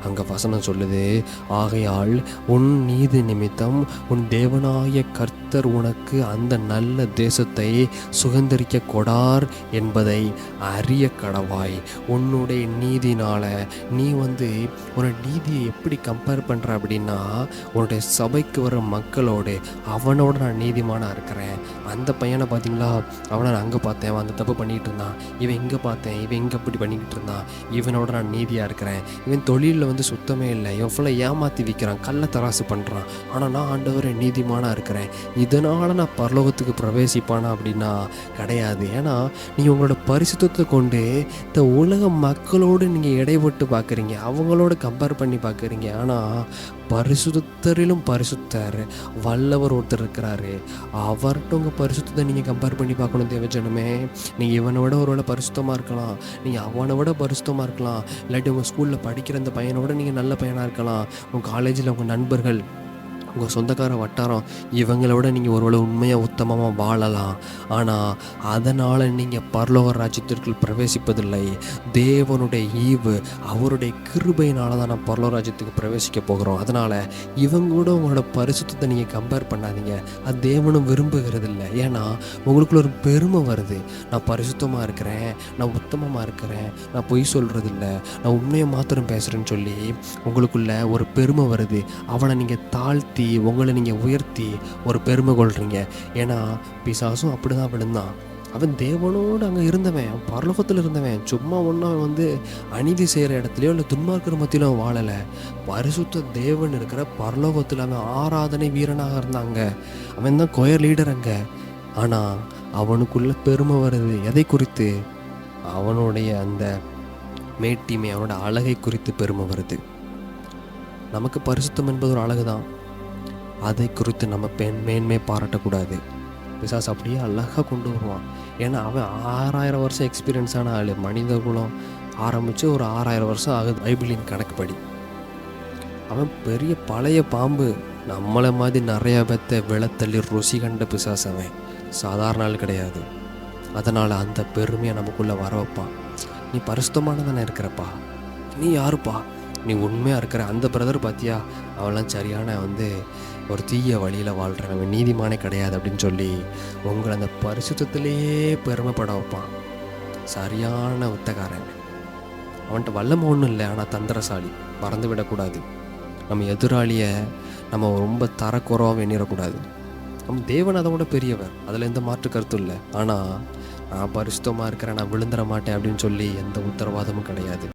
அங்கே வசனம் சொல்லுது, ஆகையால் உன் நீதி நிமித்தம் உன் தேவனாய கர்த்தர் உனக்கு அந்த நல்ல தேசத்தை சுதந்தரிக்க கொடார் என்பதை அறிய கடவாய். உன்னுடைய நீதினால நீ உன்னோட நீதியை எப்படி கம்பேர் பண்ணுற அப்படின்னா, உன்னுடைய சபைக்கு வர மக்களோடு அவனோட நான் நீதிமானாக இருக்கிறேன். அந்த பையனை பார்த்தீங்களா, அவனை நான் அங்கே பார்த்தேன், அவன் அந்த தப்பு பண்ணிக்கிட்டு இருந்தான். இவன் இங்கே பார்த்தேன், இவன் இங்கே இப்படி பண்ணிக்கிட்டு இருந்தான். இவனோட நான் நீதியாக இருக்கிறேன். இவன் தொழிலில் சுத்தமே இல்லை, இவன் ஃபுல்லாக ஏமாற்றி விற்கிறான், கள்ள தராசு பண்ணுறான். ஆனால் நான் ஆண்டவரை நீதிமானாக இருக்கிறேன், இதனால் நான் பரலோகத்துக்கு பிரவேசிப்பானா அப்படின்னா கிடையாது. ஏன்னா நீங்கள் உங்களோட பரிசுத்தத்தை கொண்டு இந்த உலக மக்களோடு நீங்கள் இடைப்பட்டு பார்க்குறீங்க, அவங்களோட கம்பேர் பண்ணி பார்க்குறீங்க. ஆனால் பரிசுத்தரிலும் பரிசுத்தர் வல்லவர் ஒருத்தர் இருக்கிறாரு, அவர்கிட்ட உங்கள் பரிசுத்தத்தை நீங்கள் கம்பேர் பண்ணி பார்க்கணும். தேவஜனமே, நீங்கள் இவனை விட ஒரு வேளை பரிசுத்தமாக இருக்கலாம், நீங்கள் அவனை விட பரிசுத்தமாக இருக்கலாம், இல்லாட்டி உங்கள் ஸ்கூலில் படிக்கிற அந்த பையனோட நீங்கள் நல்ல பையனாக இருக்கலாம், உங்கள் காலேஜில் உங்கள் நண்பர்கள், உங்கள் சொந்தக்கார வட்டாரம் இவங்களோட நீங்கள் ஒருவேளை உண்மையாக உத்தமமாக வாழலாம். ஆனால் அதனால் நீங்கள் பரலோக ராஜ்யத்திற்குள் பிரவேசிப்பதில்லை. தேவனுடைய ஈவு, அவருடைய கிருபையினால தான் நான் பரலோக ராஜ்யத்துக்கு பிரவேசிக்க போகிறோம். அதனால் இவங்களோட உங்களோட பரிசுத்தத்தை நீங்கள் கம்பேர் பண்ணாதீங்க. அது தேவனும் விரும்புகிறது இல்லை. ஏன்னா உங்களுக்குள்ள ஒரு பெருமை வருது, நான் பரிசுத்தமாக இருக்கிறேன், நான் உத்தமமாக இருக்கிறேன், நான் பொய் சொல்கிறதில்ல, நான் உண்மையை மாத்திரம் பேசுகிறேன்னு சொல்லி உங்களுக்குள்ள ஒரு பெருமை வருது. அவனை நீங்கள் தாழ்த்தி உங்களை நீங்கள் உயர்த்தி ஒரு பெருமை கொள்றீங்க. ஏன்னா பிசாசும் அப்படி தான் விழுந்தான். அவன் தேவனோடு அங்கே இருந்தவன், அவன் பரலோகத்தில் இருந்தவன். சும்மா ஒன்றா அநீதி செய்கிற இடத்துலையோ இல்லை துன்மார்க்கிற மத்தியிலும் அவன் வாழலை. பரிசுத்த தேவன் இருக்கிற பரலோகத்தில் அவன் ஆராதனை வீரனாக இருந்தாங்க. அவன் தான் கொயர் லீடர் அங்கே. ஆனால் அவனுக்குள்ள பெருமை வருது. எதை குறித்து? அவனுடைய அந்த மேட்டிமை, அவனோட அழகை குறித்து பெருமை வருது. நமக்கு பரிசுத்தம் என்பது ஒரு அழகு தான், அதை குறித்து நம்ம மேன்மை பாராட்டக்கூடாது. பிசாசு அப்படியே அழகாக கொண்டு வருவான். ஏன்னா அவன் 6000 வருஷம் எக்ஸ்பீரியன்ஸான ஆள். மனித குலம் ஆரம்பித்து ஒரு 6000 வருஷம் ஆகுது பைபிளின் கணக்குப்படி. அவன் பெரிய பழைய பாம்பு, நம்மளை மாதிரி நிறையா பேத்த விளத்தள்ளி ருசி கண்ட பிசாசு. அவன் சாதாரண ஆள் கிடையாது. அதனால் அந்த பெருமையை நமக்குள்ளே வர வைப்பான். நீ பரிசுத்தமானதானே இருக்கிறப்பா, நீ யாருப்பா, நீ உண்மையாக இருக்கிற அந்த பிரதர் பார்த்தியா, அவெல்லாம் சரியான ஒரு தீய வழியில் வாழ்கிறேன், அவன் நீதிமானே கிடையாது அப்படின்னு சொல்லி உங்களை அந்த பரிசுத்தத்திலேயே பெருமைப்பட வைப்பான். சரியான உத்தகாரன். அவன்கிட்ட வல்லமை ஒன்றும் இல்லை, ஆனால் தந்திரசாலி. மறந்து விடக்கூடாது. நம்ம எதிராளியை நம்ம ரொம்ப தரக்குறவாக எண்ணிடக்கூடாது. நம்ம தேவன் அதை விட பெரியவர், அதில் எந்த மாற்று கருத்தும் இல்லை. ஆனால் நான் பரிசுத்தமாக இருக்கிறேன், நான் விழுந்துட மாட்டேன் அப்படின்னு சொல்லி எந்த உத்தரவாதமும் கிடையாது.